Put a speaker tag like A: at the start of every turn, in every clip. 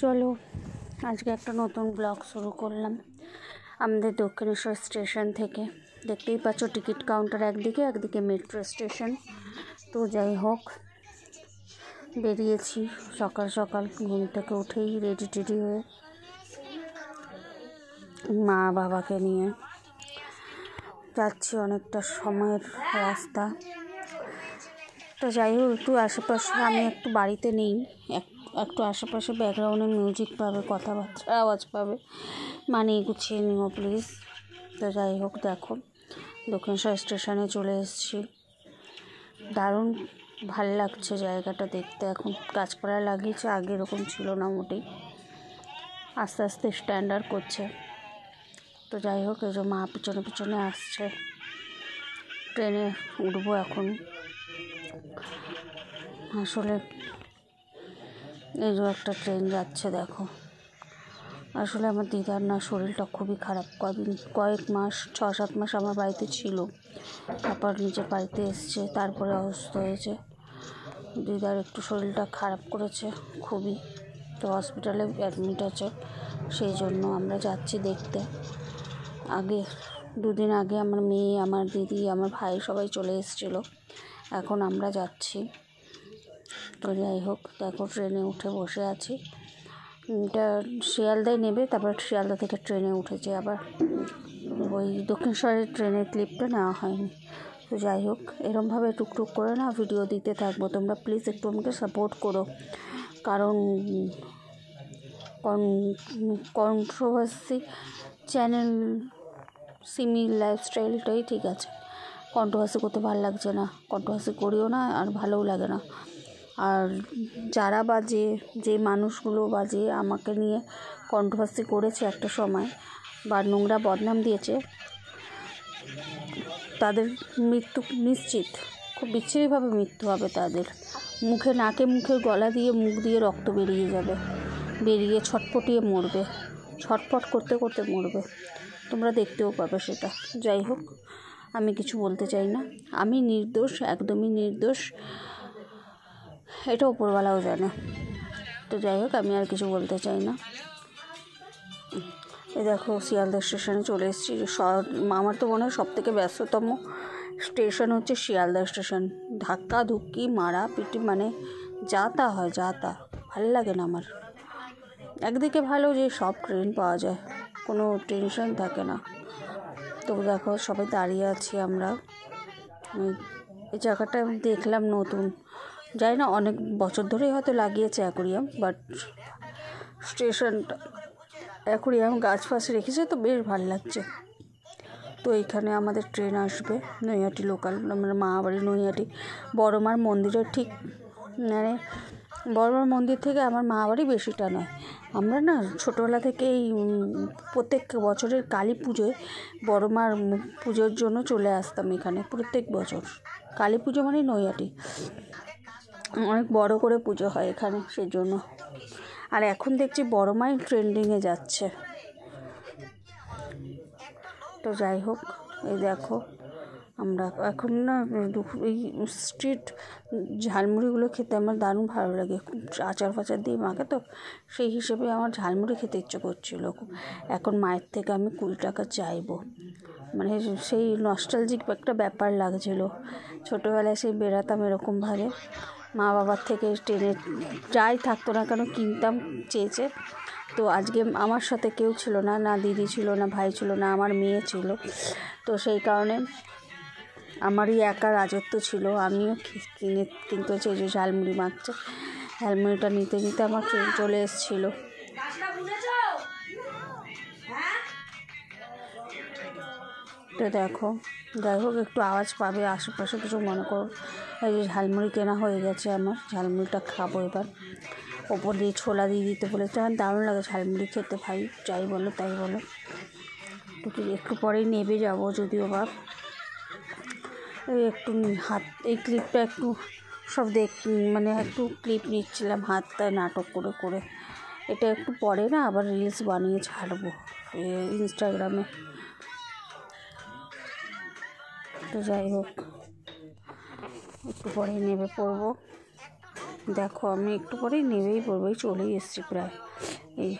A: চলো আজকে একটা নতুন ব্লগ শুরু করলাম আমাদের দক্ষিণেশ্বর স্টেশন থেকে। দেখতেই পাচ্ছ টিকিট কাউন্টার একদিকে মেট্রো স্টেশন। তো যাই হোক, বেরিয়েছি সকাল সকাল ঘুম থেকে উঠেই রেডি টেডি হয়ে মা বাবাকে নিয়ে যাচ্ছি। অনেকটা সময়ের রাস্তা। তো যাই হোক, একটু আশেপাশে আমি একটু বাড়িতে নেই, একটু আশেপাশে ব্যাকগ্রাউন্ডে মিউজিক পাবে, কথাবার্তা আওয়াজ পাবে, মানে গুছিয়ে নিও প্লিজ। তো যাই হোক, দেখো দক্ষিণেশ্বর স্টেশনে চলে এসেছি। দারুণ ভাল লাগছে জায়গাটা দেখতে। এখন গাছপালা লাগিয়েছে, আগে এরকম ছিল না মোটেই, আস্তে আস্তে স্ট্যান্ডার্ড করছে। তো যাই হোক, এই যে মা পিছনে পিছনে আসছে। ট্রেনে উঠবো এখন। আসলে এই যে একটা ট্রেন যাচ্ছে দেখো। আসলে আমার দিদার না শরীরটা খুবই খারাপ। কয়েক মাস 6-7 মাস আমার বাড়িতে ছিল, তারপর নিজের বাড়িতে এসছে, তারপরে অসুস্থ হয়েছে। দিদার একটু শরীরটা খারাপ করেছে খুবই, তো হসপিটালে অ্যাডমিট আছে। সেই জন্য আমরা যাচ্ছি দেখতে। আগে 2 দিন আগে আমার মেয়ে, আমার দিদি, আমার ভাই সবাই চলে এসেছিলো। এখন আমরা যাচ্ছি। তো যাই হোক, দেখো ট্রেনে উঠে বসে আছি। এটা শিয়ালদায় নেবে, তারপর শিয়ালদা থেকে ট্রেনে উঠেছে। আবার ওই দক্ষিণেশ্বরের ট্রেনের ক্লিপটা নেওয়া হয়নি। তো যাই হোক, এরমভাবে টুকটুক করে না ভিডিও দিতে থাকবো। তোমরা প্লিজ একটু আমাকে সাপোর্ট করো, কারণ কন্ট্রোভার্সি চ্যানেল সিমি লাইফস্টাইলটাই ঠিক আছে। কন্ট্রোভার্সি করতে ভালো লাগছে না, কন্ট্রোভার্সি করিও না, আর ভালোও লাগে না। আর যারা যে মানুষগুলো যে আমাকে নিয়ে কন্ট্রোভার্সি করেছে একটা সময়, বা নোংরা বদনাম দিয়েছে, তাদের মৃত্যু নিশ্চিত। খুব বিচ্ছিরিভাবে মৃত্যু হবে তাদের। নাকে মুখে গলা দিয়ে মুখ দিয়ে রক্ত বেরিয়ে যাবে, বেরিয়ে ছটপটিয়ে মরবে, ছটপট করতে করতে মরবে। তোমরা দেখতেও পাবে সেটা। যাই হোক, আমি কিছু বলতে চাই না। আমি নির্দোষ, একদমই নির্দোষ, এটা উপরওয়ালাও জানে। তো যাই হোক, আমি আর কিছু বলতে চাই না। এই দেখো শিয়ালদা স্টেশনে চলে এসেছি। আমার তো মনে হয় সবথেকে ব্যস্ততম স্টেশন হচ্ছে শিয়ালদা স্টেশন। ধাক্কা ধুক্কি মারা পিটি, মানে যা তা হয়, যা তা ভালো লাগে না আমার। একদিকে ভালো যে সব ট্রেন পাওয়া যায়, কোনো টেনশন থাকে না। তো দেখো সবাই দাঁড়িয়ে আছি আমরা। এই জায়গাটা দেখলাম নতুন, জানি না অনেক বছর ধরেই হয়তো লাগিয়েছে অ্যাকোরিয়াম, বাট স্টেশনটা অ্যাকোরিয়াম গাছ ফাছ রেখেছে, তো বেশ ভালো লাগছে। তো এইখানে আমাদের ট্রেন আসবে, নৈহাটি লোকাল। আমরা মামাবাড়ি নৈহাটি বড়মার মন্দিরের ঠিক, মানে বড়মার মন্দির থেকে আমার মামাবাড়ি বেশিটা নয়। আমরা না ছোটোবেলা থেকেই প্রত্যেক বছরের কালী পুজোয় বড়মার পুজোর জন্য চলে আসতাম এখানে প্রত্যেক বছর। কালী পুজো মানে নৈহাটি অনেক বড় করে পুজো হয় এখানে, সেই জন্য। আর এখন দেখছি বড়মাই ট্রেন্ডিংয়ে যাচ্ছে। তো যাই হোক, এই দেখো আমরা এখন না এই স্ট্রিট ঝালমুড়িগুলো খেতে আমার দারুণ ভালো লাগে। আচার ফাচার দিয়ে মাখে, তো সেই হিসেবে আমার ঝালমুড়ি খেতে ইচ্ছে করছিল। এখন মায়ের থেকে আমি 20 টাকা চাইবো, মানে সেই নস্টালজিক একটা ব্যাপার লাগছিল। ছোটোবেলায় সেই বেরাতাম এরকমভাবে, মা বাবার থেকে ট্রেনে যাই থাকতো না কেন কিনতাম চেয়েছে। তো আজকে আমার সাথে কেউ ছিল না, না দিদি ছিল, না ভাই ছিল, না আমার মেয়ে ছিল। তো সেই কারণে আমারই একা রাজত্ব ছিল। আমিও কিনতে হচ্ছে। এই যে ঝালমুড়ি মাখছে, ঝালমুড়িটা নিতে নিতে আমার ট্রেন চলে এসেছিলো। তো দেখো, যাই হোক, একটু আওয়াজ পাবে আশেপাশে, কিছু মনে করো। এই যে ঝালমুড়ি কেনা হয়ে গেছে আমার, ঝালমুড়িটা খাবো এবার। ওপর দিয়ে ছোলা দিয়ে দিতে বলেছে। আমার দারুণ লাগে ঝালমুড়ি খেতে ভাই, যাই বলো তাই বলো। একটু পরেই নেবে যাবো, যদিও বা একটু এই ক্লিপটা একটু সব মানে একটু ক্লিপ নিচ্ছিলাম হাতটায় নাটক করে করে। এটা একটু পরে না আবার রিলস বানিয়ে ছাড়বো ইনস্টাগ্রামে। তো যাই হোক, একটু পরেই নেমে পড়বো। দেখো আমি একটু পরেই নেমেই পড়বো, চলেই এসেছি প্রায়। এই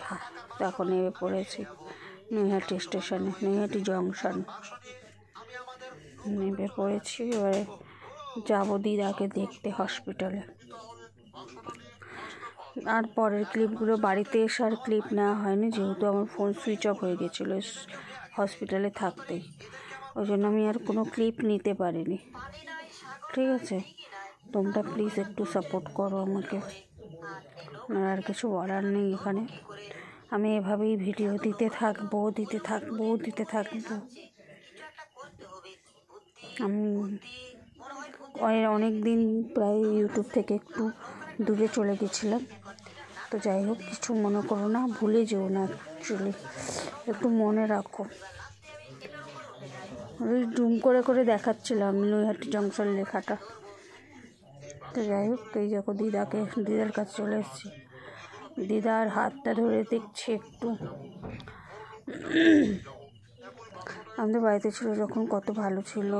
A: দেখো নেমে পড়েছি নৈহাটি স্টেশনে, নৈহাটি জংশন নেমে পড়েছি। এবারে যাবো দিদাকে দেখতে হসপিটালে। আর পরের ক্লিপগুলো বাড়িতে এসে আর ক্লিপ নেওয়া হয়নি, যেহেতু আমার ফোন সুইচ অফ হয়ে গেছিলো হসপিটালে থাকতেই, ওই জন্য আমি আর কোনো ক্লিপ নিতে পারিনি। ঠিক আছে, তোমরা প্লিজ একটু সাপোর্ট করো আমাকে, আর কিছু বলার নেই এখানে। আমি এভাবেই ভিডিও দিতে থাকবো। আমি অনেক দিন প্রায় ইউটিউব থেকে একটু দূরে চলে গেছিলাম, তো যাই হোক কিছু মনে করো না, ভুলে যেও না, অ্যাকচুয়ালি একটু মনে রাখো। ওই জুম করে করে দেখাচ্ছিলাম নৈহাটি জংশন লেখাটা। তো যাই হোক, এই যখন দিদার কাছে চলে এসেছি, দিদার হাতটা ধরে দেখছি একটু। আমাদের বাড়িতে ছিল যখন কত ভালো ছিল।